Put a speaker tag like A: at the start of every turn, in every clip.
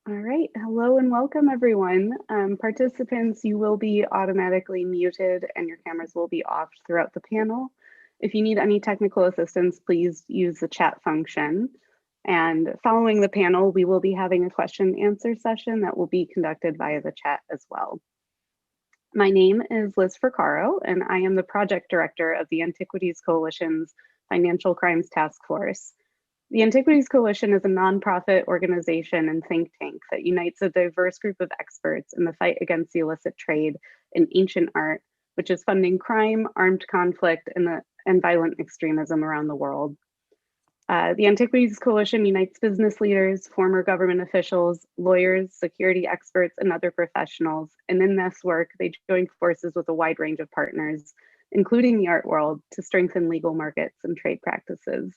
A: All right, hello and welcome everyone. Participants, you will be automatically muted and your cameras will be off throughout the panel. If you need any technical assistance, please use the chat function. And following the panel, we will be having a question and answer session that will be conducted via the chat as well. My name is Liz Fricaro, and I am the project director of the Antiquities Coalition's Financial Crimes Task Force. The Antiquities Coalition is a nonprofit organization and think tank that unites a diverse group of experts in the fight against the illicit trade in ancient art, which is funding crime, armed conflict, and violent extremism around the world. The Antiquities Coalition unites business leaders, former government officials, lawyers, security experts, and other professionals. And in this work, they join forces with a wide range of partners, including the art world, to strengthen legal markets and trade practices.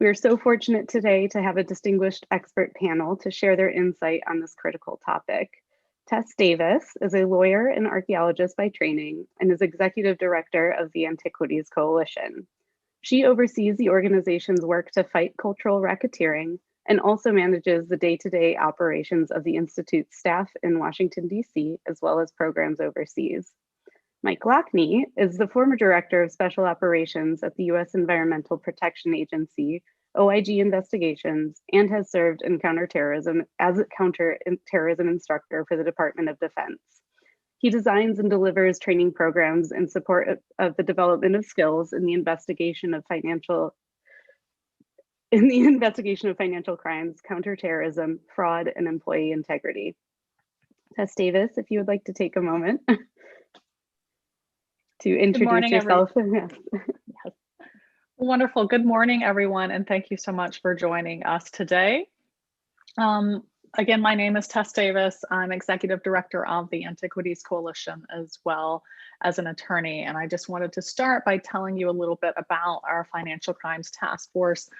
A: We are so fortunate today to have a distinguished expert panel to share their insight on this critical topic. Tess Davis is a lawyer and archaeologist by training and is executive director of the Antiquities Coalition. She oversees the organization's work to fight cultural racketeering and also manages the day-to-day operations of the Institute's staff in Washington, D.C., as well as programs overseas. Mike Lockney is the former director of special operations at the U.S. Environmental Protection Agency, OIG Investigations, and has served in counterterrorism as a counterterrorism instructor for the Department of Defense. He designs and delivers training programs in support of the development of skills in the investigation of financial crimes, counterterrorism, fraud, and employee integrity. Tess Davis, if you would like to take a moment to introduce yourself.
B: Yes. Wonderful. Good morning, everyone, and thank you so much for joining us today. Again, my name is Tess Davis. I'm executive director of the Antiquities Coalition as well as an attorney. And I just wanted to start by telling you a little bit about our Financial Crimes Task Force,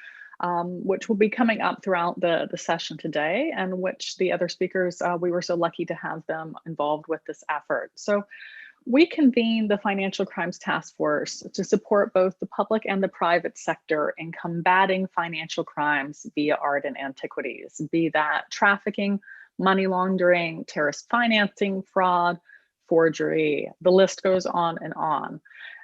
B: which will be coming up throughout the session today, and which the other speakers, we were so lucky to have them involved with this effort. So we convened the Financial Crimes Task Force to support both the public and the private sector in combating financial crimes via art and antiquities, be that trafficking, money laundering, terrorist financing, fraud, forgery. The list goes on and on.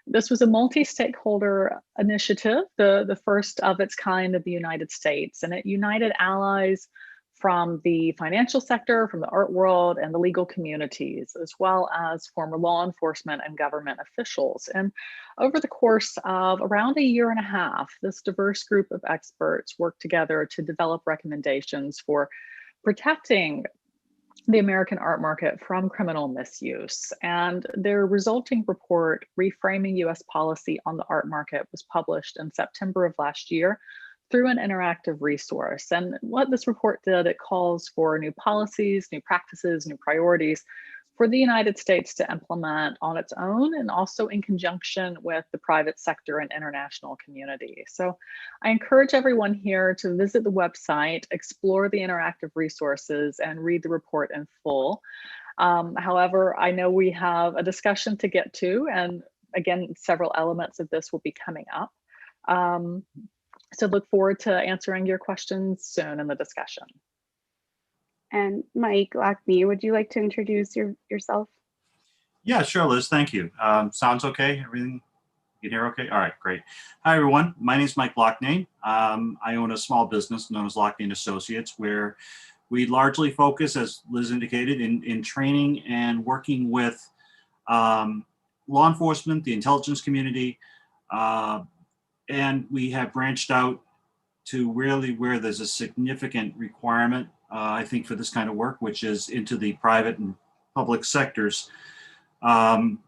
B: This was a multi-stakeholder initiative, the first of its kind in the United States, and it united allies from the financial sector, from the art world, and the legal communities, as well as former law enforcement and government officials. And over the course of around a year and a half, this diverse group of experts worked together to develop recommendations for protecting the American art market from criminal misuse. And their resulting report, Reframing US Policy on the Art Market, was published in September of last year through an interactive resource. And what this report did, it calls for new policies, new practices, new priorities for the United States to implement on its own and also in conjunction with the private sector and international community. So I encourage everyone here to visit the website, explore the interactive resources, and read the report in full. However, I know we have a discussion to get to, and again, several elements of this will be coming up. So look forward to answering your questions soon in the discussion.
A: And Mike Lockney, would you like to introduce yourself?
C: Yeah, sure, Liz. Thank you. Sounds okay? Everything you can hear okay? All right, great. Hi, everyone. My name is Mike Lockney. I own a small business known as Lockney & Associates, where we largely focus, as Liz indicated, in training and working with law enforcement, the intelligence community, and we have branched out to really where there's a significant requirement, I think, for this kind of work, which is into the private and public sectors. And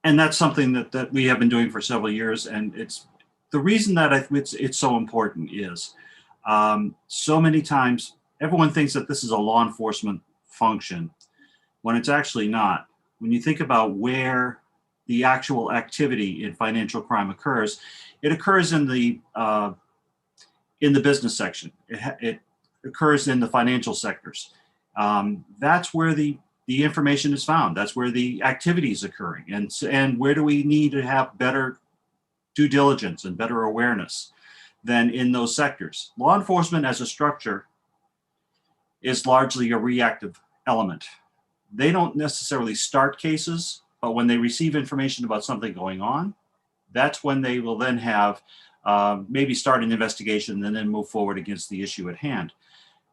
C: that's something that we have been doing for several years. And it's the reason that it's so important is so many times everyone thinks that this is a law enforcement function when it's actually not. When you think about where the actual activity in financial crime occurs, it occurs in the business section. It occurs in the financial sectors. That's where the information is found. That's where the activity is occurring. And where do we need to have better due diligence and better awareness than in those sectors? Law enforcement as a structure is largely a reactive element. They don't necessarily start cases, but when they receive information about something going on, that's when they will then have maybe start an investigation and then move forward against the issue at hand.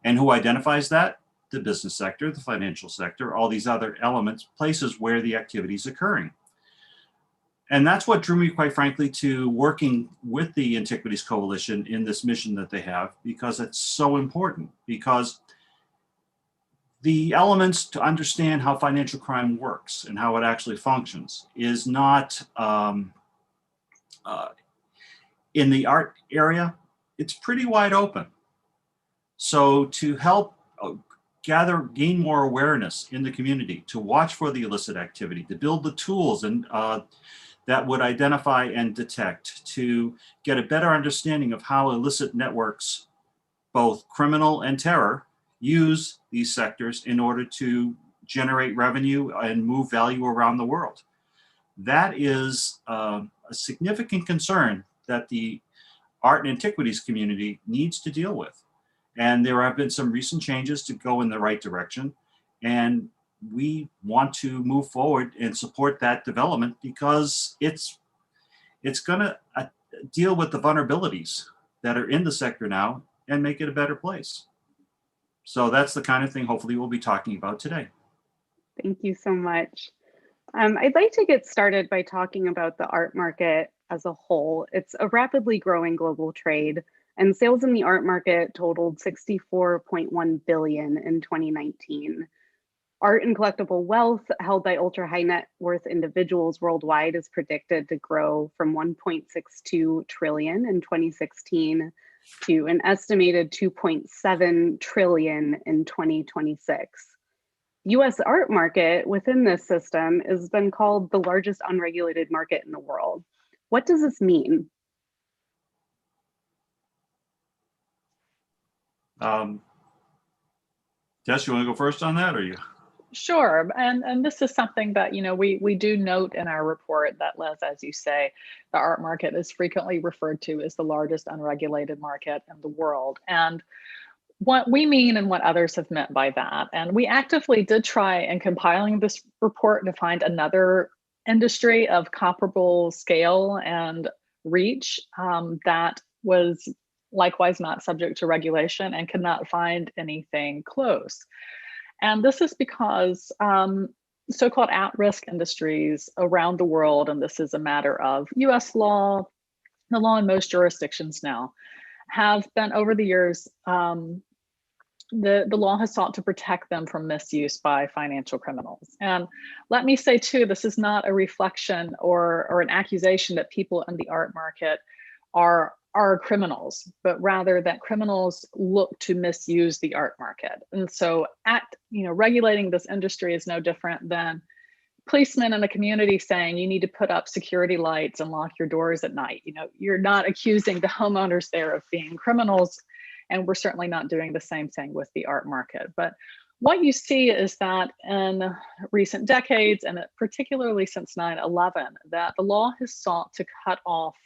C: And who identifies that? The business sector, the financial sector, all these other elements, places where the activity is occurring. And that's what drew me, quite frankly, to working with the Antiquities Coalition in this mission that they have, because it's so important. Because the elements to understand how financial crime works and how it actually functions is not in the art area. It's pretty wide open. So to help gain more awareness in the community, to watch for the illicit activity, to build the tools and that would identify and detect, to get a better understanding of how illicit networks, both criminal and terror, use these sectors in order to generate revenue and move value around the world. That is a significant concern that the art and antiquities community needs to deal with. And there have been some recent changes to go in the right direction. And we want to move forward and support that development because it's going to deal with the vulnerabilities that are in the sector now and make it a better place. So that's the kind of thing hopefully we'll be talking about today.
A: Thank you so much. I'd like to get started by talking about the art market as a whole. It's a rapidly growing global trade, and sales in the art market totaled $64.1 billion in 2019. Art and collectible wealth held by ultra high net worth individuals worldwide is predicted to grow from 1.62 trillion in 2016 to an estimated 2.7 trillion in 2026. US art market within this system has been called the largest unregulated market in the world. What does this mean?
C: Tess, you want to go first on that, or you?
B: Sure, and this is something that we do note in our report that, Les, as you say, the art market is frequently referred to as the largest unregulated market in the world. And what we mean and what others have meant by that. And we actively did try in compiling this report to find another industry of comparable scale and reach that was likewise not subject to regulation, and could not find anything close. And this is because so-called at-risk industries around the world, and this is a matter of US law, the law in most jurisdictions now, have been over the years, the law has sought to protect them from misuse by financial criminals. And let me say too, this is not a reflection or an accusation that people in the art market are criminals, but rather that criminals look to misuse the art market. And so regulating this industry is no different than policemen in a community saying you need to put up security lights and lock your doors at night. You're not accusing the homeowners there of being criminals, and we're certainly not doing the same thing with the art market. But what you see is that in recent decades, and particularly since 9/11, that the law has sought to cut off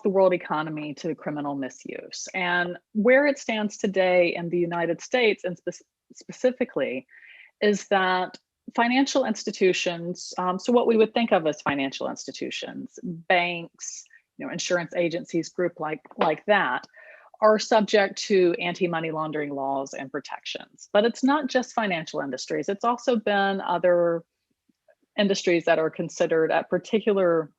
B: the world economy to criminal misuse. And where it stands today in the United States, and specifically, is that financial institutions, so what we would think of as financial institutions, banks, insurance agencies, group like that, are subject to anti-money laundering laws and protections. But it's not just financial industries. It's also been other industries that are considered at particular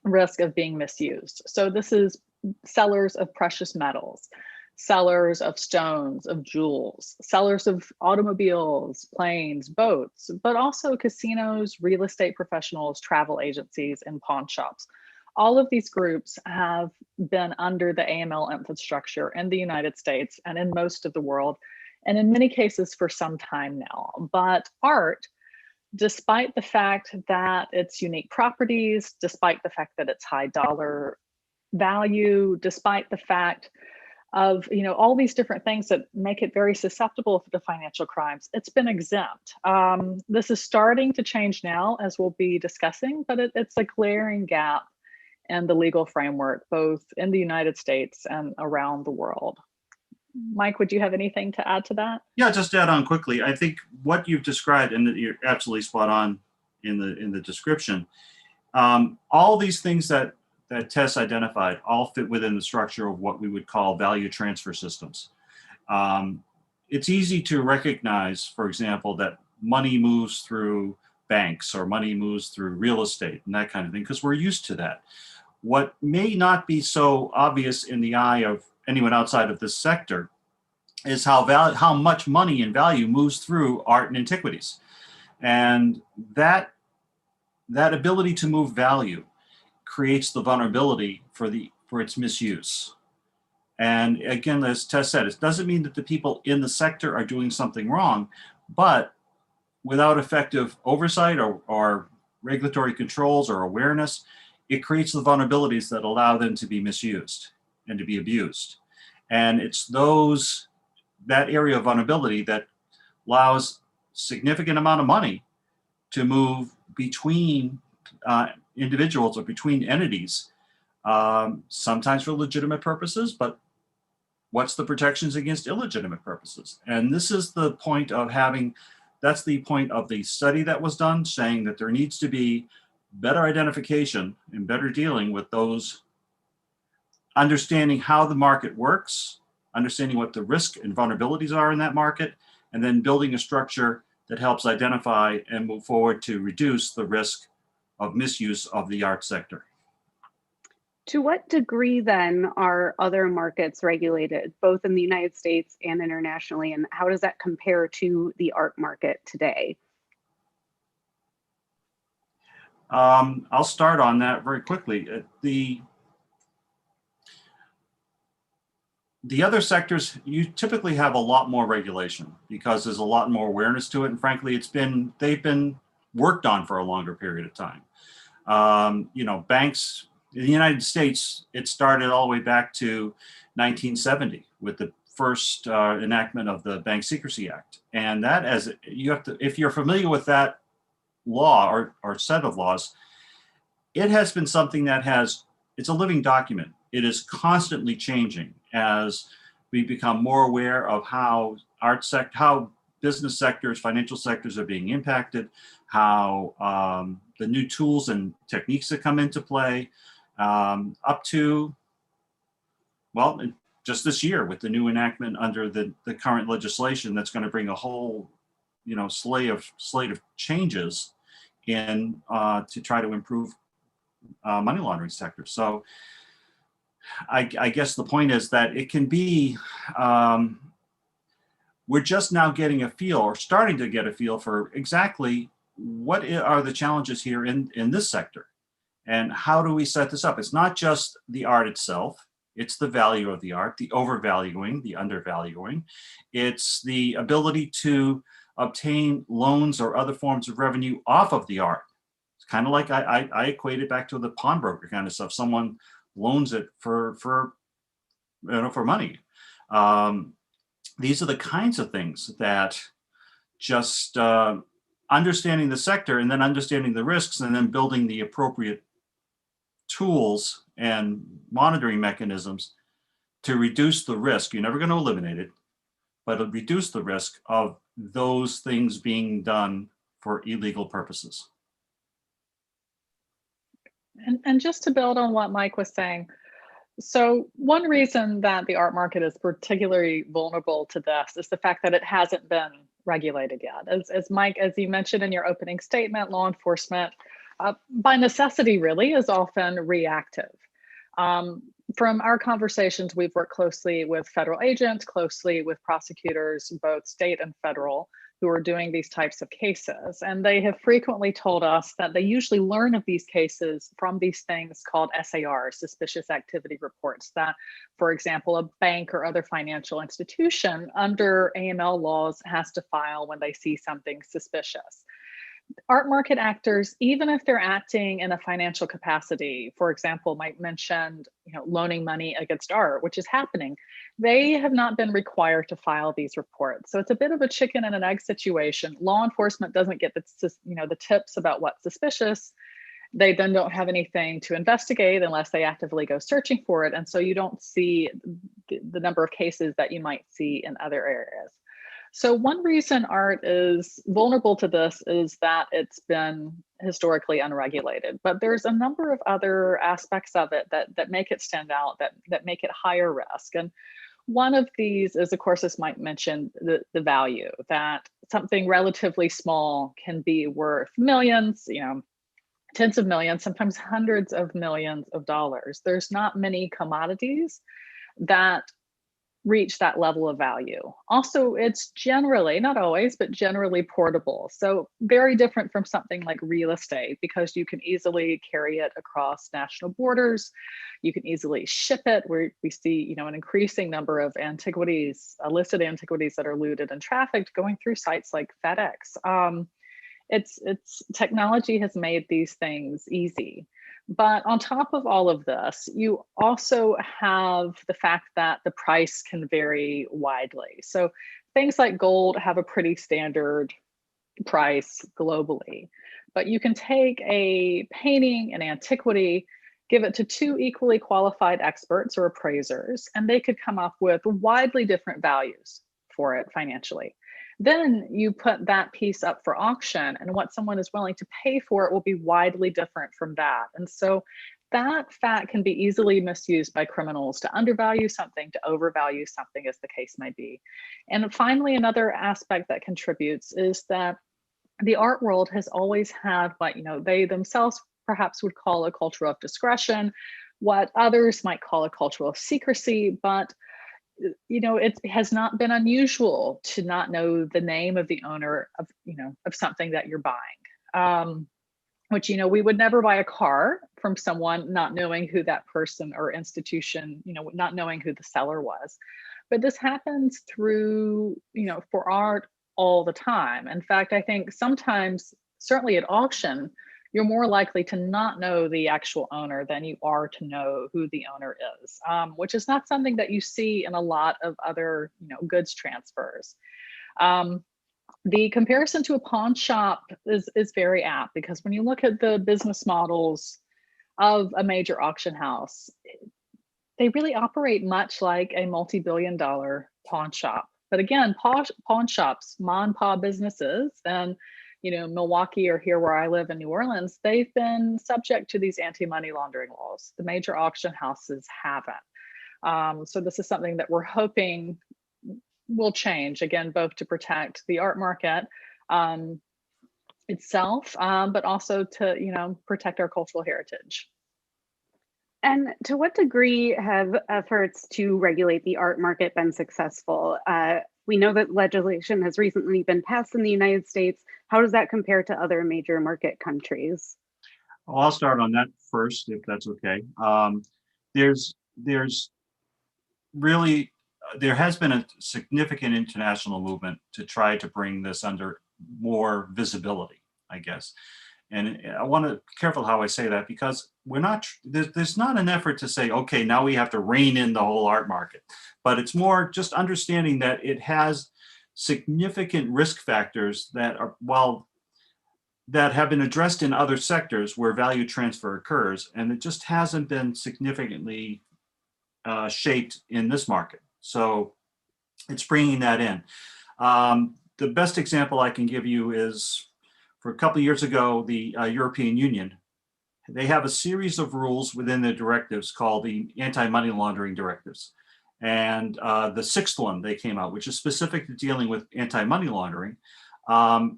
B: risk of being misused. So this is sellers of precious metals, sellers of stones, of jewels, sellers of automobiles, planes, boats, but also casinos, real estate professionals, travel agencies, and pawn shops. All of these groups have been under the AML infrastructure in the United States and in most of the world, and in many cases for some time now. But art, despite the fact that it's unique properties, despite the fact that it's high dollar value, despite the fact of all these different things that make it very susceptible to financial crimes, it's been exempt. This is starting to change now, as we'll be discussing, but it's a glaring gap in the legal framework, both in the United States and around the world. Mike, would you have anything to add to that?
C: Yeah, just to add on quickly. I think what you've described, and you're absolutely spot on in the description. All these things that Tess identified all fit within the structure of what we would call value transfer systems. It's easy to recognize, for example, that money moves through banks or money moves through real estate and that kind of thing, because we're used to that. What may not be so obvious in the eye of anyone outside of this sector is how much money and value moves through art and antiquities. And that ability to move value creates the vulnerability for its misuse. And again, as Tess said, it doesn't mean that the people in the sector are doing something wrong, but without effective oversight or regulatory controls or awareness, it creates the vulnerabilities that allow them to be misused and to be abused. And it's that area of vulnerability that allows significant amount of money to move between individuals or between entities, sometimes for legitimate purposes, but what's the protections against illegitimate purposes? And this is the point of that's the point of the study that was done, saying that there needs to be better identification and better dealing with those, understanding how the market works, understanding what the risk and vulnerabilities are in that market, and then building a structure that helps identify and move forward to reduce the risk of misuse of the art sector.
A: To what degree then are other markets regulated, both in the United States and internationally, and how does that compare to the art market today?
C: I'll start on that very quickly. The other sectors, you typically have a lot more regulation because there's a lot more awareness to it. And frankly, they've been worked on for a longer period of time. Banks in the United States, it started all the way back to 1970 with the first enactment of the Bank Secrecy Act. And that, if you're familiar with that law or set of laws, it has been something it's a living document. It is constantly changing as we become more aware of how business sectors, financial sectors are being impacted, how the new tools and techniques that come into play, up to, well, just this year with the new enactment under the current legislation that's going to bring a whole, slate of changes in to try to improve money laundering sector. So I guess the point is that it can be, we're just now getting a feel or starting to get a feel for exactly what are the challenges here in this sector and how do we set this up? It's not just the art itself. It's the value of the art, the overvaluing, the undervaluing. It's the ability to obtain loans or other forms of revenue off of the art. It's kind of like I equate it back to the pawnbroker kind of stuff. Someone loans it for money. These are the kinds of things that just understanding the sector and then understanding the risks and then building the appropriate tools and monitoring mechanisms to reduce the risk. You're never going to eliminate it, but reduce the risk of those things being done for illegal purposes.
B: And just to build on what Mike was saying, so one reason that the art market is particularly vulnerable to this is the fact that it hasn't been regulated yet. As Mike, as you mentioned in your opening statement, law enforcement, by necessity really, is often reactive. From our conversations, we've worked closely with federal agents, closely with prosecutors, both state and federal, who are doing these types of cases. And they have frequently told us that they usually learn of these cases from these things called SARs, suspicious activity reports, that, for example, a bank or other financial institution under AML laws has to file when they see something suspicious. Art market actors, even if they're acting in a financial capacity, for example, Mike mentioned, loaning money against art, which is happening, they have not been required to file these reports. So it's a bit of a chicken and an egg situation. Law enforcement doesn't get the tips about what's suspicious, they then don't have anything to investigate unless they actively go searching for it. And so you don't see the number of cases that you might see in other areas. So one reason art is vulnerable to this is that it's been historically unregulated, but there's a number of other aspects of it that make it stand out, that make it higher risk. And one of these is, of course, as Mike mentioned, the value, that something relatively small can be worth millions, tens of millions, sometimes hundreds of millions of dollars. There's not many commodities that reach that level of value. Also, it's generally, not always, but generally portable. So very different from something like real estate, because you can easily carry it across national borders. You can easily ship it, where we see, an increasing number of antiquities, illicit antiquities that are looted and trafficked going through sites like FedEx. It's technology has made these things easy. But on top of all of this, you also have the fact that the price can vary widely. So things like gold have a pretty standard price globally, but you can take a painting, an antiquity, give it to two equally qualified experts or appraisers, and they could come up with widely different values for it financially. Then you put that piece up for auction, and what someone is willing to pay for it will be widely different from that. And so that fact can be easily misused by criminals to undervalue something, to overvalue something, as the case may be. And finally, another aspect that contributes is that the art world has always had what they themselves perhaps would call a culture of discretion, what others might call a culture of secrecy, but it has not been unusual to not know the name of the owner of something that you're buying. Which, we would never buy a car from someone not knowing who that person or institution, not knowing who the seller was. But this happens through, for art all the time. In fact, I think sometimes, certainly at auction, you're more likely to not know the actual owner than you are to know who the owner is, which is not something that you see in a lot of other, goods transfers. The comparison to a pawn shop is very apt, because when you look at the business models of a major auction house, they really operate much like a multi-billion-dollar pawn shop. But again, pawn shops, mom and pop businesses, and Milwaukee, or here where I live in New Orleans, they've been subject to these anti-money laundering laws. The major auction houses haven't. So this is something that we're hoping will change, again, both to protect the art market itself, but also to, protect our cultural heritage.
A: And to what degree have efforts to regulate the art market been successful? We know that legislation has recently been passed in the United States. How does that compare to other major market countries?
C: Well, I'll start on that first, if that's okay. There's really, there has been a significant international movement to try to bring this under more visibility, I guess. And I want to be careful how I say that, because we're not, there's not an effort to say, okay, now we have to rein in the whole art market, but it's more just understanding that it has significant risk factors that are, that have been addressed in other sectors where value transfer occurs, and it just hasn't been significantly shaped in this market. So it's bringing that in. The best example I can give you is, for a couple of years ago, the European Union, they have a series of rules within their directives called the anti-money laundering directives. And the sixth one they came out, which is specific to dealing with anti-money laundering. The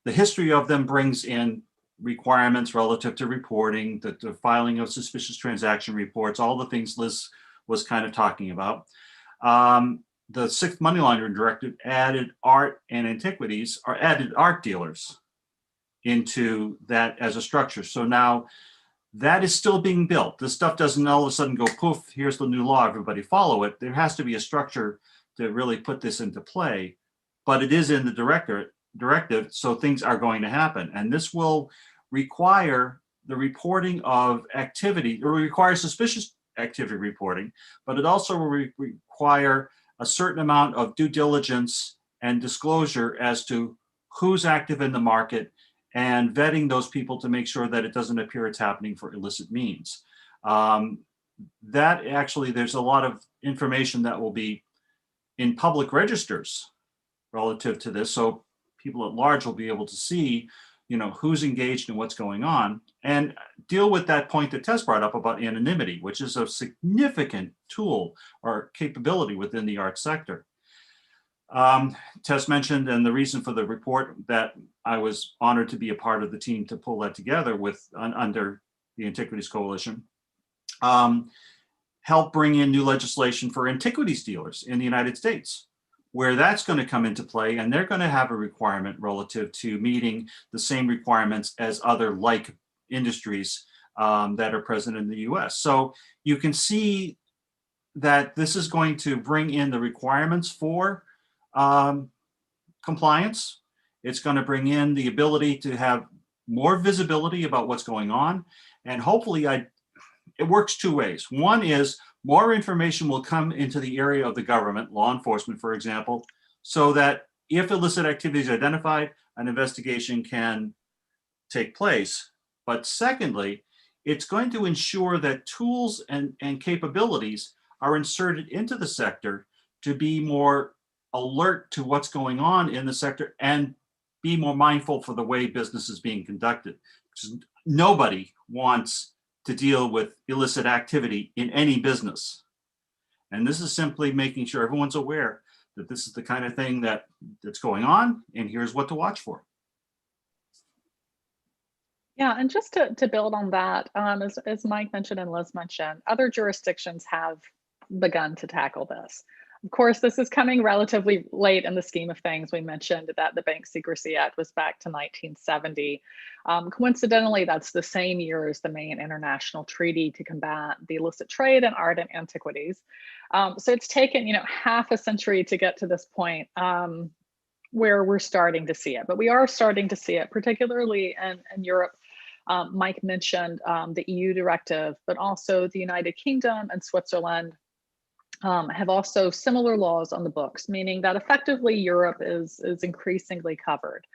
C: history of them brings in requirements relative to reporting, the filing of suspicious transaction reports, all the things Liz was kind of talking about. The sixth money laundering directive added art and antiquities, or added art dealers into that as a structure. So now that is still being built. This stuff doesn't all of a sudden go poof, here's the new law, everybody follow it. There has to be a structure to really put this into play, but it is in the directive, so things are going to happen. And this will require the reporting of activity, or require suspicious activity reporting, but it also will require a certain amount of due diligence and disclosure as to who's active in the market and vetting those people to make sure that it doesn't appear it's happening for illicit means. That actually, there's a lot of information that will be in public registers relative to this. So people at large will be able to see, who's engaged and what's going on, and deal with that point that Tess brought up about anonymity, which is a significant tool or capability within the art sector. Tess mentioned, and the reason for the report, that I was honored to be a part of the team to pull that together under the Antiquities Coalition, help bring in new legislation for antiquities dealers in the United States, where that's going to come into play, and they're going to have a requirement relative to meeting the same requirements as other like industries that are present in the US. So you can see that this is going to bring in the requirements for compliance. It's going to bring in the ability to have more visibility about what's going on. And hopefully it works two ways. One is more information will come into the area of the government, law enforcement, for example, so that if illicit activity is identified, an investigation can take place. But secondly, it's going to ensure that tools and capabilities are inserted into the sector to be more alert to what's going on in the sector and be more mindful for the way business is being conducted. Nobody wants to deal with illicit activity in any business. And this is simply making sure everyone's aware that this is the kind of thing that's going on, and here's what to watch for.
B: Yeah, and just to build on that, as Mike mentioned and Liz mentioned, other jurisdictions have begun to tackle this. Of course, this is coming relatively late in the scheme of things. We mentioned that the Bank Secrecy Act was back to 1970. Coincidentally, that's the same year as the main international treaty to combat the illicit trade in art and antiquities. So it's taken, half a century to get to this point where we're starting to see it. But we are starting to see it, particularly in Europe. Mike mentioned the EU directive, but also the United Kingdom and Switzerland have also similar laws on the books, meaning that effectively Europe is increasingly covered.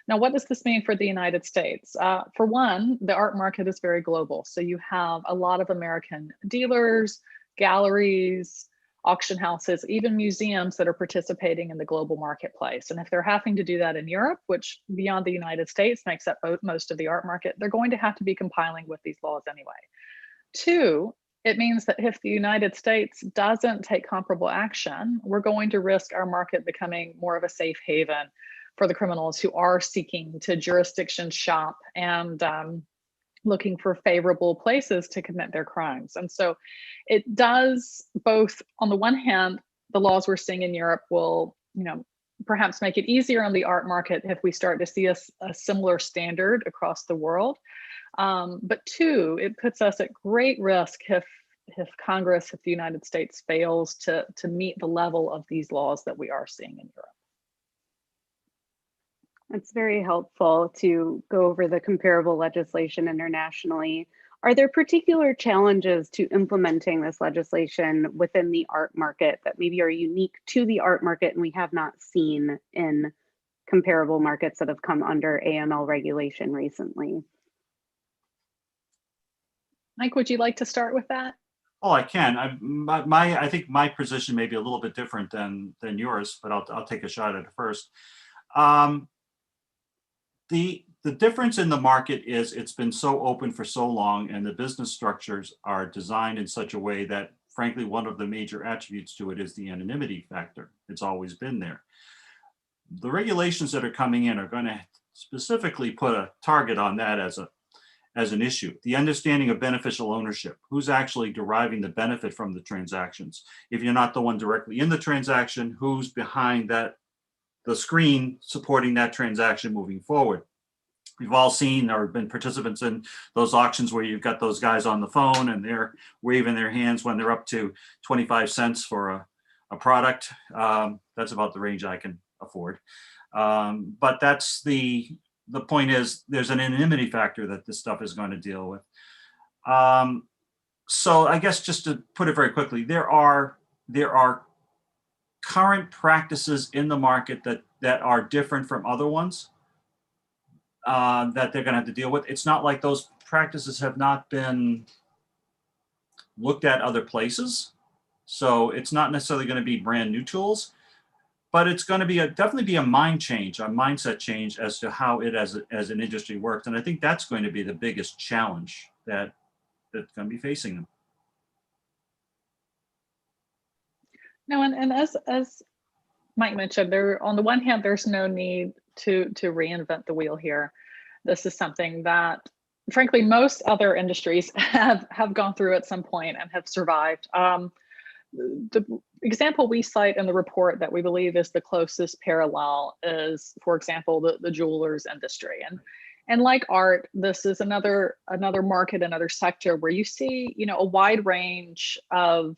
B: Now, what does this mean for the United States? For one, the art market is very global. So you have a lot of American dealers, galleries, auction houses, even museums that are participating in the global marketplace. And if they're having to do that in Europe, which beyond the United States makes up most of the art market, they're going to have to be compiling with these laws anyway. Two, it means that if the United States doesn't take comparable action, we're going to risk our market becoming more of a safe haven for the criminals who are seeking to jurisdiction shop and looking for favorable places to commit their crimes. And so it does both, on the one hand, the laws we're seeing in Europe will, perhaps make it easier on the art market if we start to see a similar standard across the world. But two, it puts us at great risk if Congress, if the United States fails to meet the level of these laws that we are seeing in Europe.
A: It's very helpful to go over the comparable legislation internationally. Are there particular challenges to implementing this legislation within the art market that maybe are unique to the art market and we have not seen in comparable markets that have come under AML regulation recently?
B: Mike, would you like to start with that?
C: Oh, I can. I think my position may be a little bit different than yours, but I'll take a shot at it first. The difference in the market is it's been so open for so long, and the business structures are designed in such a way that, frankly, one of the major attributes to it is the anonymity factor. It's always been there. The regulations that are coming in are going to specifically put a target on that as an issue. The understanding of beneficial ownership, who's actually deriving the benefit from the transactions. If you're not the one directly in the transaction, who's behind the screen supporting that transaction moving forward. We've all seen or been participants in those auctions where you've got those guys on the phone and they're waving their hands when they're up to 25 cents for a product. That's about the range I can afford. But that's the point is there's an anonymity factor that this stuff is going to deal with. So I guess just to put it very quickly, there are current practices in the market that are different from other ones. that they're going to have to deal with. It's not like those practices have not been looked at other places. So it's not necessarily going to be brand new tools, but it's going to be definitely be a mind change, a mindset change as to how it as an industry works. And I think that's going to be the biggest challenge that's going to be facing them.
B: No, and as Mike mentioned, there on the one hand, there's no need to reinvent the wheel here. This is something that, frankly, most other industries have gone through at some point and have survived. The example we cite in the report that we believe is the closest parallel is, for example, the jewelers industry. And like art, this is another market, another sector where you see, you know, a wide range of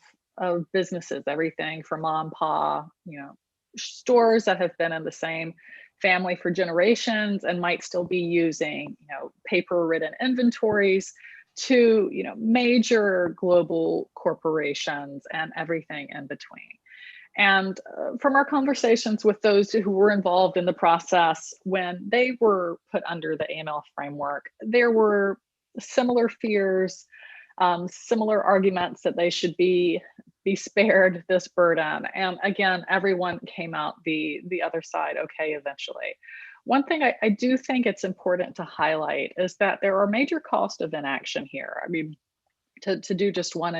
B: businesses, everything from mom and pop, you know, stores that have been in the same family for generations and might still be using, you know, paper-ridden inventories, to, you know, major global corporations and everything in between. And from our conversations with those who were involved in the process when they were put under the AML framework, there were similar fears, similar arguments that they should be spared this burden. And again, everyone came out the other side okay eventually. One thing I do think it's important to highlight is that there are major costs of inaction here. I mean, to do just one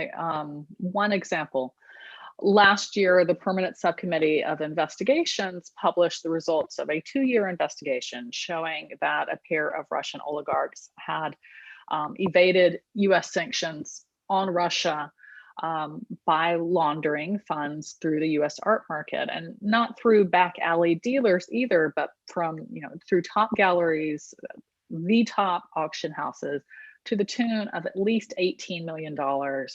B: example, last year, the Permanent Subcommittee of Investigations published the results of a 2-year investigation showing that a pair of Russian oligarchs had evaded US sanctions on Russia by laundering funds through the US art market, and not through back alley dealers either, but from, you know, through top galleries, the top auction houses, to the tune of at least $18 million,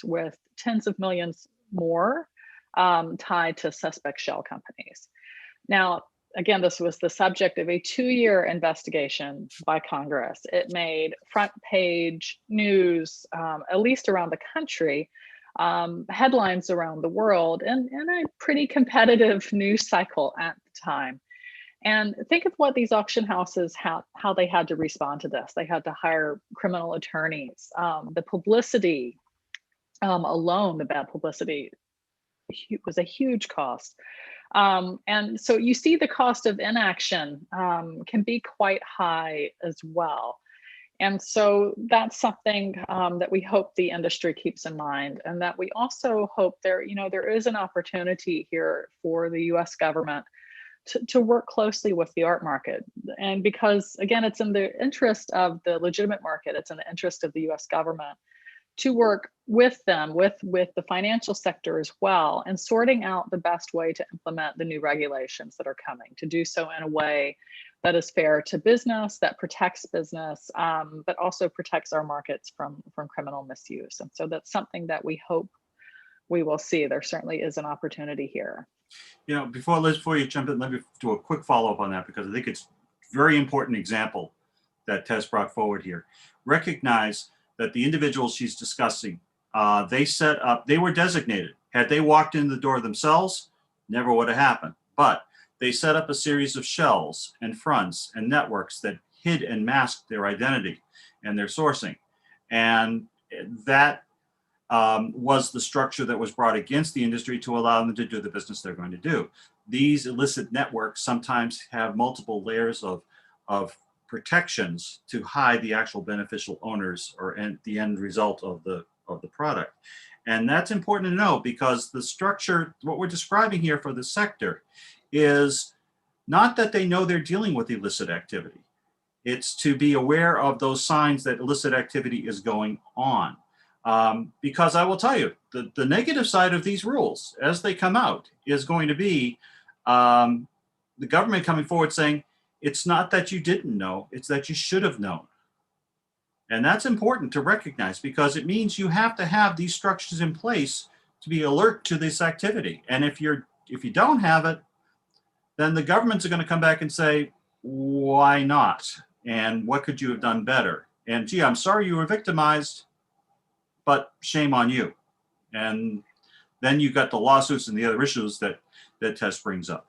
B: with tens of millions more tied to suspect shell companies. Now, again, this was the subject of a 2-year investigation by Congress. It made front page news, at least around the country, headlines around the world, and a pretty competitive news cycle at the time. And think of what these auction houses, how they had to respond to this. They had to hire criminal attorneys. The publicity alone, the bad publicity, was a huge cost. And so you see the cost of inaction can be quite high as well. And so that's something that we hope the industry keeps in mind, and that we also hope there is an opportunity here for the US government to work closely with the art market. And because, again, it's in the interest of the legitimate market, it's in the interest of the US government to work with them, with the financial sector as well, and sorting out the best way to implement the new regulations that are coming, to do so in a way that is fair to business, that protects business, but also protects our markets from criminal misuse. And so that's something that we hope we will see. There certainly is an opportunity here.
C: You know, before you jump in, let me do a quick follow-up on that, because I think it's a very important example that Tess brought forward here. Recognize that the individuals she's discussing, they were designated. Had they walked in the door themselves, never would have happened. But they set up a series of shells and fronts and networks that hid and masked their identity and their sourcing. And that was the structure that was brought against the industry to allow them to do the business they're going to do. These illicit networks sometimes have multiple layers of protections to hide the actual beneficial owners and the end result of the product. And that's important to know, because the structure, what we're describing here for the sector, is not that they know they're dealing with illicit activity. It's to be aware of those signs that illicit activity is going on. Because I will tell you, the negative side of these rules, as they come out, is going to be the government coming forward saying, it's not that you didn't know, it's that you should have known. And that's important to recognize, because it means you have to have these structures in place to be alert to this activity. And if you don't have it, then the governments are going to come back and say, why not? And what could you have done better? And gee, I'm sorry you were victimized, but shame on you. And then you've got the lawsuits and the other issues that Tess brings up.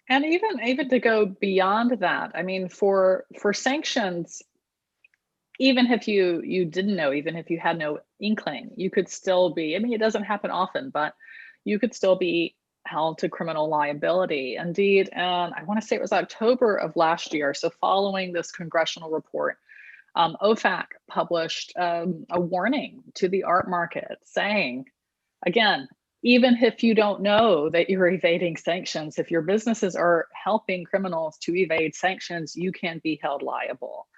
B: And even to go beyond that, I mean, for sanctions, even if you didn't know, even if you had no inkling, you could still be, I mean, it doesn't happen often, but you could still be held to criminal liability. Indeed, and I want to say it was October of last year. So following this congressional report, OFAC published a warning to the art market saying, again, even if you don't know that you're evading sanctions, if your businesses are helping criminals to evade sanctions, you can be held liable.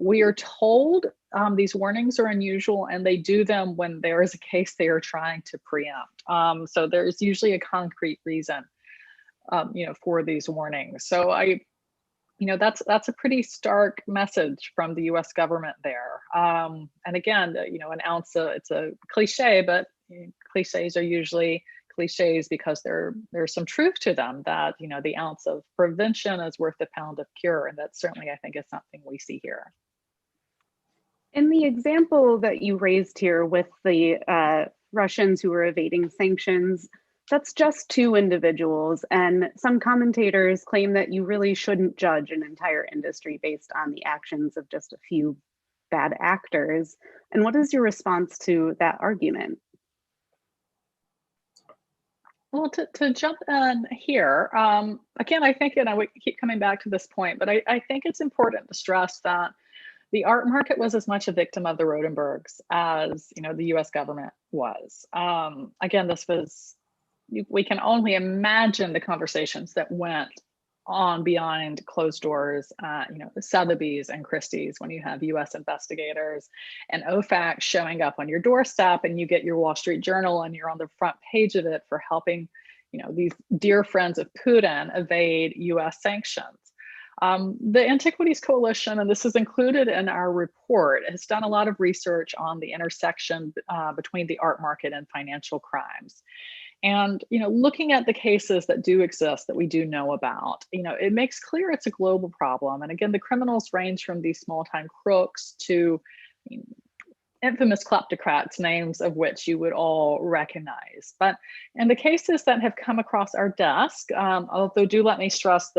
B: We are told these warnings are unusual, and they do them when there is a case they are trying to preempt. So there's usually a concrete reason, for these warnings. So that's a pretty stark message from the U.S. government there. And again, an ounce, it's a cliche, but cliches are usually cliches because there's some truth to them, that, the ounce of prevention is worth a pound of cure. And that certainly, I think, is something we see here.
A: In the example that you raised here with the Russians who were evading sanctions, that's just two individuals, and some commentators claim that you really shouldn't judge an entire industry based on the actions of just a few bad actors. And what is your response to that argument?
B: Well, to jump in here, again, I think, we keep coming back to this point, but I think it's important to stress that the art market was as much a victim of the Rodenbergs as, the US government was. Again, we can only imagine the conversations that went on behind closed doors, Sotheby's and Christie's, when you have US investigators and OFAC showing up on your doorstep, and you get your Wall Street Journal and you're on the front page of it for helping, these dear friends of Putin evade US sanctions. The Antiquities Coalition, and this is included in our report, has done a lot of research on the intersection between the art market and financial crimes. And, looking at the cases that do exist that we do know about, it makes clear it's a global problem. And again, the criminals range from these small-time crooks to infamous kleptocrats, names of which you would all recognize. But in the cases that have come across our desk, although do let me stress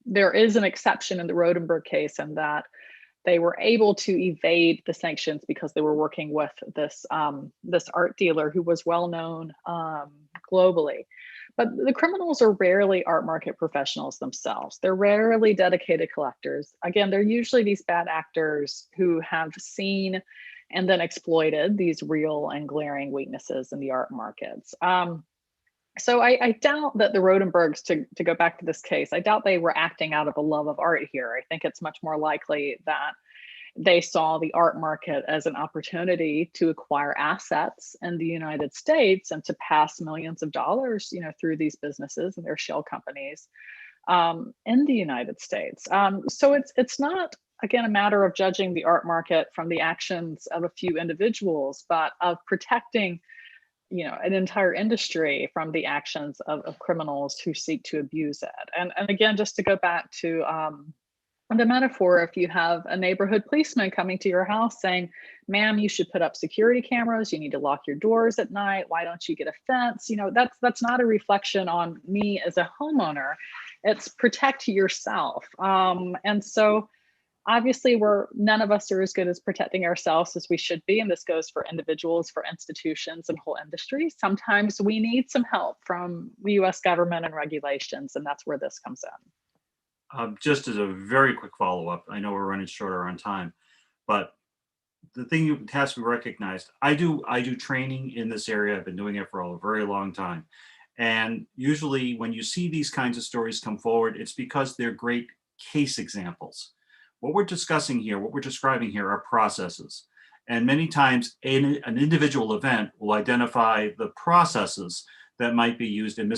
B: there is an exception in the Rodenberg case, in that they were able to evade the sanctions because they were working with this art dealer who was well known globally. But the criminals are rarely art market professionals themselves. They're rarely dedicated collectors. Again, they're usually these bad actors who have seen and then exploited these real and glaring weaknesses in the art markets. So I doubt that the Rodenbergs, to go back to this case, I doubt they were acting out of a love of art here. I think it's much more likely that they saw the art market as an opportunity to acquire assets in the United States and to pass millions of dollars, through these businesses and their shell companies in the United States. So it's not, again, a matter of judging the art market from the actions of a few individuals, but of protecting an entire industry from the actions of criminals who seek to abuse it. And again, just to go back to the metaphor, if you have a neighborhood policeman coming to your house saying, ma'am, you should put up security cameras, you need to lock your doors at night, why don't you get a fence? That's not a reflection on me as a homeowner. It's protect yourself. And so obviously, none of us are as good as protecting ourselves as we should be. And this goes for individuals, for institutions, and whole industries. Sometimes we need some help from the US government and regulations, and that's where this comes in.
C: Just as a very quick follow-up, I know we're running shorter on time, but the thing has to be recognized, I do training in this area. I've been doing it for a very long time. And usually when you see these kinds of stories come forward, it's because they're great case examples. What we're discussing here, what we're describing here are processes. And many times an individual event will identify the processes that might be used in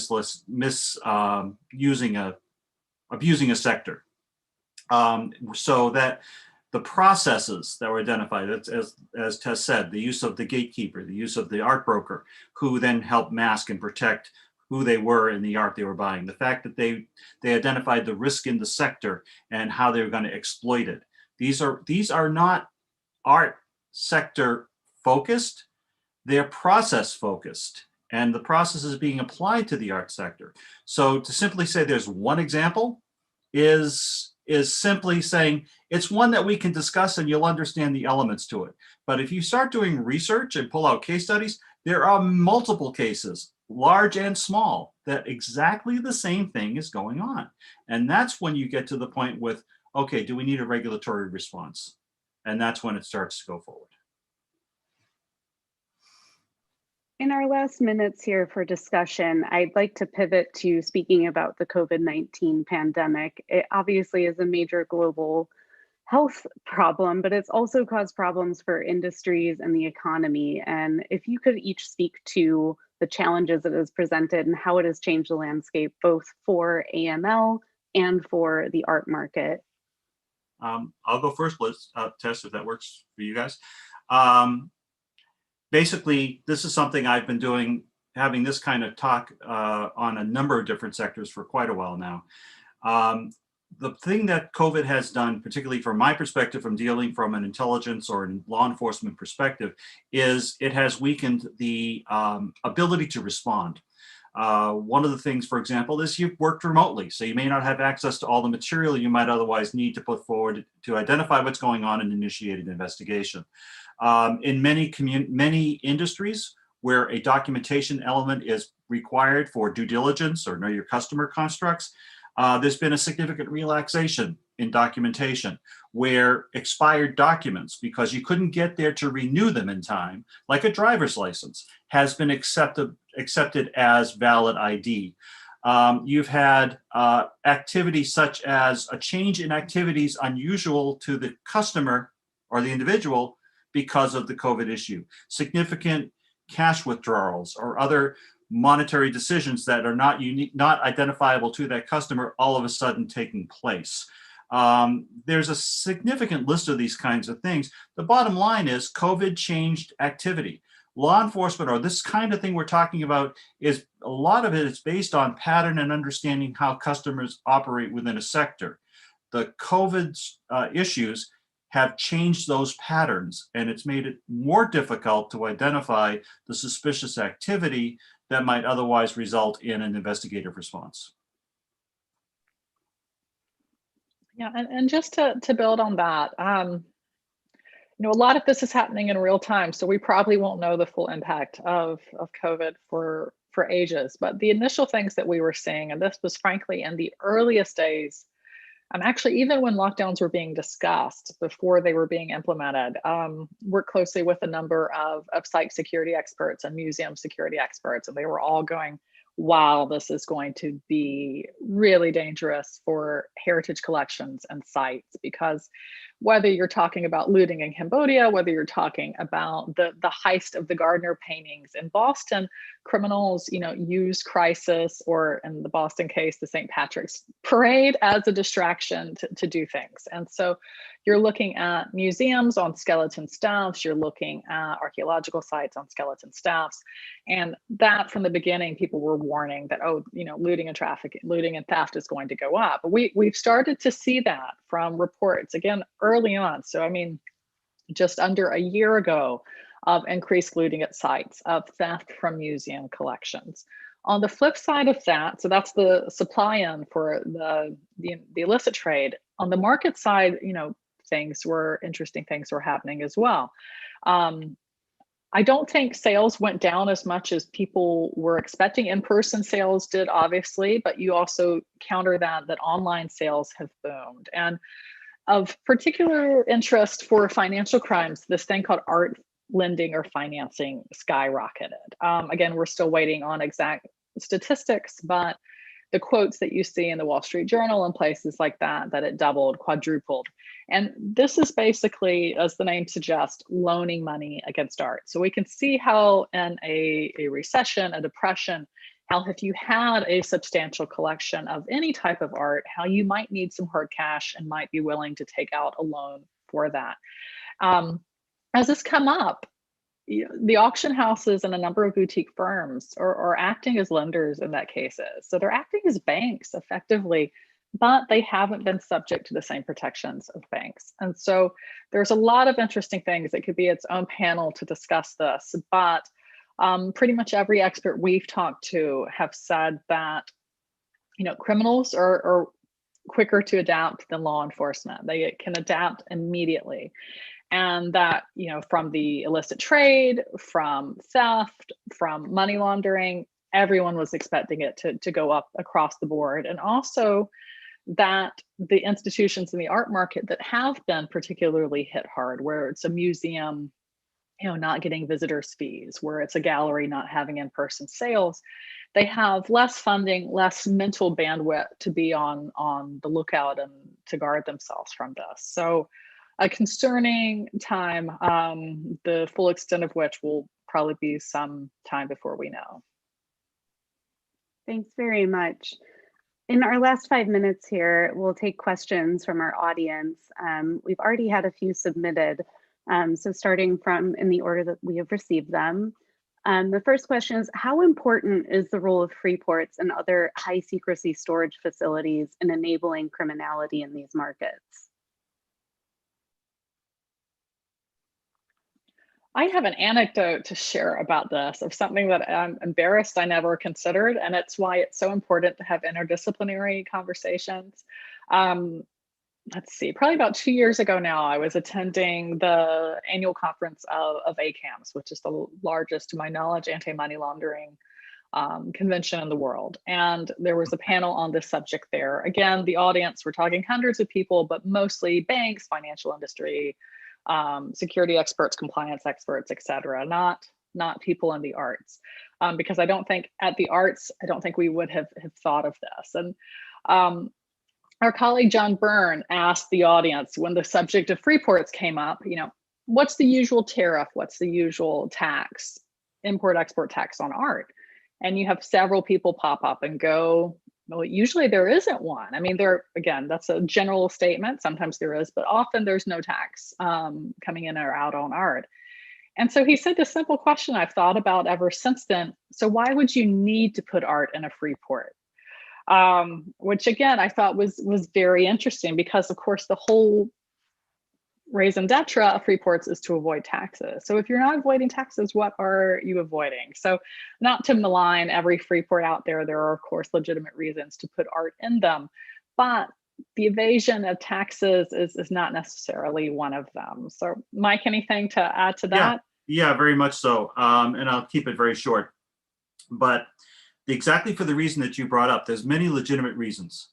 C: abusing a sector. So that the processes that were identified, as Tess said, the use of the gatekeeper, the use of the art broker, who then helped mask and protect who they were in the art they were buying. The fact that they identified the risk in the sector and how they were going to exploit it. These are not art sector focused, they're process focused. and the process is being applied to the art sector. So to simply say there's one example is simply saying it's one that we can discuss and you'll understand the elements to it. But if you start doing research and pull out case studies, there are multiple cases, large and small, that exactly the same thing is going on. And that's when you get to the point with, okay, do we need a regulatory response? And that's when it starts to go forward.
A: In our last minutes here for discussion, I'd like to pivot to speaking about the COVID-19 pandemic. It obviously is a major global health problem, but it's also caused problems for industries and the economy. And if you could each speak to the challenges it has presented and how it has changed the landscape, both for AML and for the art market.
C: I'll go first, Liz, Tess, if that works for you guys. Basically, this is something I've been doing, having this kind of talk on a number of different sectors for quite a while now. The thing that COVID has done, particularly from my perspective, from dealing from an intelligence or law enforcement perspective, is it has weakened the ability to respond. One of the things, for example, is you've worked remotely, so you may not have access to all the material you might otherwise need to put forward to identify what's going on and initiate an investigation. In many industries where a documentation element is required for due diligence or know your customer constructs, there's been a significant relaxation in documentation where expired documents, because you couldn't get there to renew them in time, like a driver's license, has been accepted as valid ID. You've had activities such as a change in activities unusual to the customer or the individual because of the COVID issue. Significant cash withdrawals or other monetary decisions that are not unique, not identifiable to that customer, all of a sudden taking place. There's a significant list of these kinds of things. The bottom line is COVID changed activity. Law enforcement, or this kind of thing we're talking about, is a lot of it is based on pattern and understanding how customers operate within a sector. The COVID issues have changed those patterns, and it's made it more difficult to identify the suspicious activity that might otherwise result in an investigative response.
B: Yeah, and just to build on that, a lot of this is happening in real time, so we probably won't know the full impact of COVID for ages. But the initial things that we were seeing, and this was frankly in the earliest days, actually even when lockdowns were being discussed before they were being implemented, worked closely with a number of site security experts and museum security experts, and they were all going, wow, this is going to be really dangerous for heritage collections and sites, because whether you're talking about looting in Cambodia, whether you're talking about the heist of the Gardner paintings in Boston, criminals, use crisis, or in the Boston case, the St. Patrick's Parade, as a distraction to do things. And so you're looking at museums on skeleton staffs, you're looking at archaeological sites on skeleton staffs. And that from the beginning, people were warning that, looting and theft is going to go up. But we've started to see that from reports, again, early on. So, just under a year ago, of increased looting at sites, of theft from museum collections. On the flip side of that, so that's the supply end for the illicit trade. On the market side, interesting things were happening as well. I don't think sales went down as much as people were expecting. In-person sales did, obviously, but you also counter that online sales have boomed. And of particular interest for financial crimes, this thing called art lending or financing skyrocketed. Again, we're still waiting on exact statistics, but the quotes that you see in the Wall Street Journal and places like that it doubled, quadrupled. And this is basically, as the name suggests, loaning money against art. So we can see how in a recession, a depression, how if you had a substantial collection of any type of art, how you might need some hard cash and might be willing to take out a loan for that. As this come up, the auction houses and a number of boutique firms are acting as lenders in that cases. So they're acting as banks effectively, but they haven't been subject to the same protections of banks. And so there's a lot of interesting things. It could be its own panel to discuss this, but Pretty much every expert we've talked to have said that, criminals are quicker to adapt than law enforcement. They can adapt immediately. And that, from the illicit trade, from theft, from money laundering, everyone was expecting it to go up across the board. And also that the institutions in the art market that have been particularly hit hard, where it's a museum, not getting visitors fees, where it's a gallery not having in-person sales, they have less funding, less mental bandwidth to be on the lookout and to guard themselves from this. So a concerning time, the full extent of which will probably be some time before we know.
A: Thanks very much. In our last 5 minutes here, we'll take questions from our audience. We've already had a few submitted, so starting from in the order that we have received them. The first question is, how important is the role of free ports and other high secrecy storage facilities in enabling criminality in these markets?
B: I have an anecdote to share about this of something that I'm embarrassed I never considered, and it's why it's so important to have interdisciplinary conversations. Let's see, probably about 2 years ago now, I was attending the annual conference of ACAMS, which is the largest, to my knowledge, anti-money laundering convention in the world. And there was a panel on this subject there. Again, the audience, we're talking hundreds of people, but mostly banks, financial industry, security experts, compliance experts, et cetera, not people in the arts. Because I don't think at the arts, I don't think we would have thought of this. And our colleague John Byrne asked the audience when the subject of free ports came up, what's the usual tariff? What's the usual tax, import-export tax on art? And you have several people pop up and go, well, usually there isn't one. I mean, again, that's a general statement. Sometimes there is, but often there's no tax coming in or out on art. And so he said the simple question I've thought about ever since then. So why would you need to put art in a free port? Which again, I thought was very interesting because of course the whole raison d'etre of free ports is to avoid taxes. So if you're not avoiding taxes, what are you avoiding? So not to malign every free port out there, there are of course legitimate reasons to put art in them, but the evasion of taxes is not necessarily one of them. So Mike, anything to add to that?
C: Yeah, very much so. And I'll keep it very short, but exactly for the reason that you brought up, there's many legitimate reasons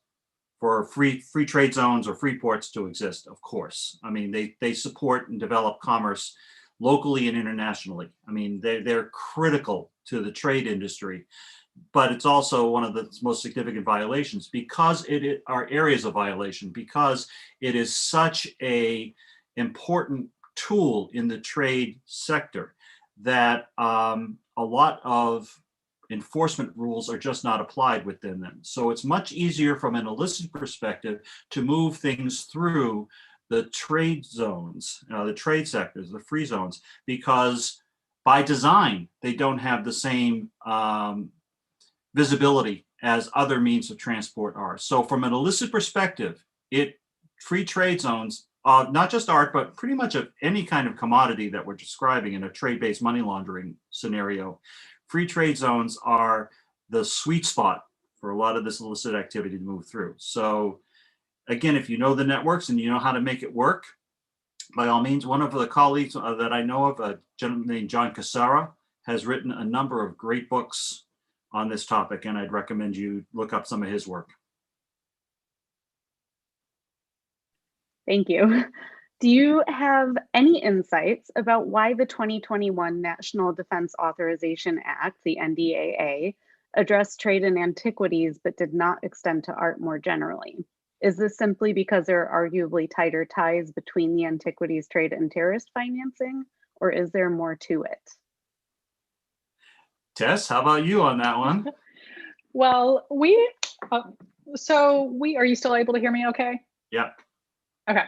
C: for free trade zones or free ports to exist, of course. I mean, they support and develop commerce locally and internationally. I mean, they're critical to the trade industry, but it's also one of the most significant violations because it are areas of violation, because it is such a important tool in the trade sector that a lot of enforcement rules are just not applied within them. So it's much easier from an illicit perspective to move things through the trade zones, the trade sectors, the free zones, because by design, they don't have the same visibility as other means of transport are. So from an illicit perspective, free trade zones, not just art, but pretty much of any kind of commodity that we're describing in a trade-based money laundering scenario, free trade zones are the sweet spot for a lot of this illicit activity to move through. So again, if you know the networks and you know how to make it work, by all means, one of the colleagues that I know of, a gentleman named John Cassara, has written a number of great books on this topic, and I'd recommend you look up some of his work.
A: Thank you. Do you have any insights about why the 2021 National Defense Authorization Act, the NDAA, addressed trade in antiquities but did not extend to art more generally? Is this simply because there are arguably tighter ties between the antiquities trade and terrorist financing, or is there more to it?
C: Tess, how about you on that one?
B: Well, are you still able to hear me okay?
C: Yeah.
B: Okay.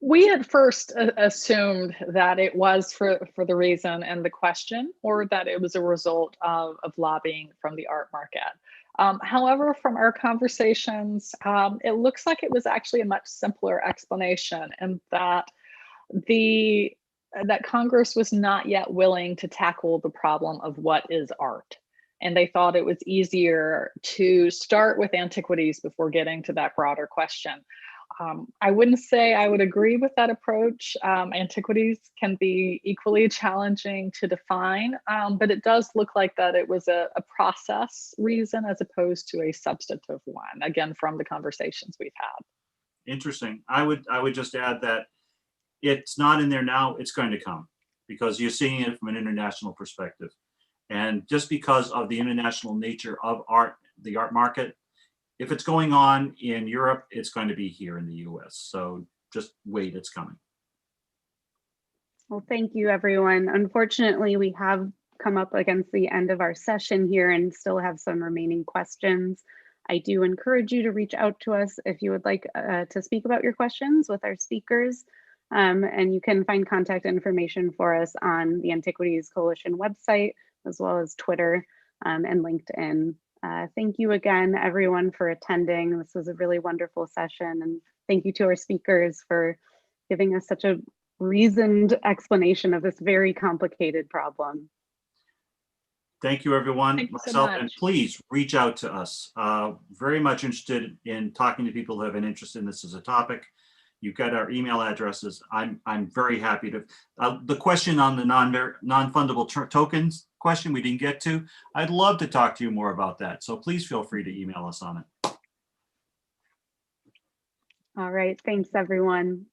B: We had first assumed that it was for the reason and the question, or that it was a result of lobbying from the art market. However, from our conversations, it looks like it was actually a much simpler explanation, and that the that Congress was not yet willing to tackle the problem of what is art. And they thought it was easier to start with antiquities before getting to that broader question. I wouldn't say I would agree with that approach. Antiquities can be equally challenging to define, but it does look like that it was a process reason as opposed to a substantive one, again, from the conversations we've had.
C: Interesting. I would just add that it's not in there now, it's going to come because you're seeing it from an international perspective. And just because of the international nature of art, the art market, if it's going on in Europe, it's going to be here in the US. So just wait, it's coming.
A: Well, thank you, everyone. Unfortunately, we have come up against the end of our session here and still have some remaining questions. I do encourage you to reach out to us if you would like to speak about your questions with our speakers. And you can find contact information for us on the Antiquities Coalition website, as well as Twitter and LinkedIn. Thank you again, everyone, for attending. This was a really wonderful session. And thank you to our speakers for giving us such a reasoned explanation of this very complicated problem.
C: Thank you, everyone.
B: Thank you so
C: Myself,
B: much.
C: and please reach out to us. Very much interested in talking to people who have an interest in this as a topic. You've got our email addresses. I'm very happy to. The question on the non-fundable tokens question we didn't get to, I'd love to talk to you more about that. So please feel free to email us on it.
A: All right, thanks, everyone.